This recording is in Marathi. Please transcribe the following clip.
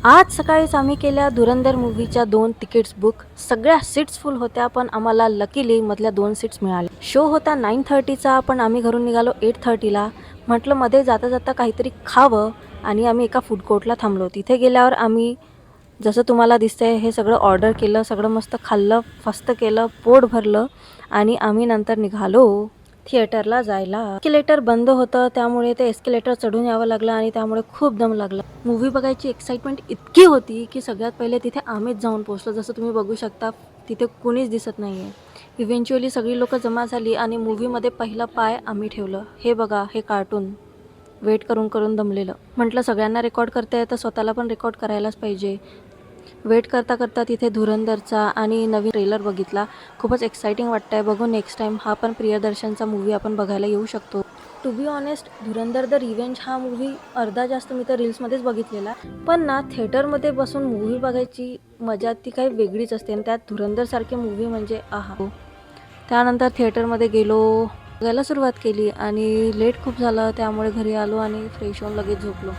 आज सकाळीच आम्ही केल्या धुरंधर मूव्हीच्या 2 तिकीट्स बुक. सगळ्या सीट्स फुल होत्या, पण आम्हाला लकीली मधल्या 2 सीट्स मिळाल्या. शो होता 9:30चा, पण आम्ही घरून निघालो 8:30ला. म्हटलं मध्ये जाता जाता काहीतरी खावं आणि आम्ही एका फूड कोर्टला थांबलो. तिथे गेल्यावर आम्ही जसं तुम्हाला दिसतंय हे सगळं ऑर्डर केलं, सगळं मस्त खाल्लं, फस्त केलं, पोट भरलं आणि आम्ही नंतर निघालो थिएटरला जायला. एस्केलेटर बंद होतं, त्यामुळे ते एस्केलेटर चढून यावं लागलं आणि त्यामुळे खूप दम लागला. मूव्ही बघायची एक्साइटमेंट इतकी होती की सगळ्यात पहिले तिथे आम्हीच जाऊन पोहोचलो. जसं तुम्ही बघू शकता तिथे कुणीच दिसत नाही आहे. इव्हेंच्युअली सगळी लोकं जमा झाली आणि मूव्हीमध्ये पहिलं पाय आम्ही ठेवलं. हे बघा, हे कार्टून वेट करून करून दमलेलं. म्हटलं सगळ्यांना रेकॉर्ड करते तर स्वतःला पण रेकॉर्ड करायलाच पाहिजे. वेट करता करता तिथे धुरंधरचा आणि नवीन ट्रेलर बघितला. खूपच एक्साइटिंग वाटतंय. बघू नेक्स्ट टाईम हा पण प्रियदर्शनचा मूव्ही आपण बघायला येऊ शकतो. To be honest, Dhurandhar the revenge हा मूव्ही अर्धा जास्त मी तर रील्समध्येच बघितलेला. पण ना थिएटरमध्ये बसून मूव्ही बघायची मजा ती काही वेगळीच असते आणि त्यात धुरंधरसारखी मूव्ही म्हणजे आहा. त्यानंतर थिएटरमध्ये गेलो, बघायला सुरुवात केली आणि लेट खूप झालं, त्यामुळे घरी आलो आणि फ्रेश होऊन लगेच झोपलो.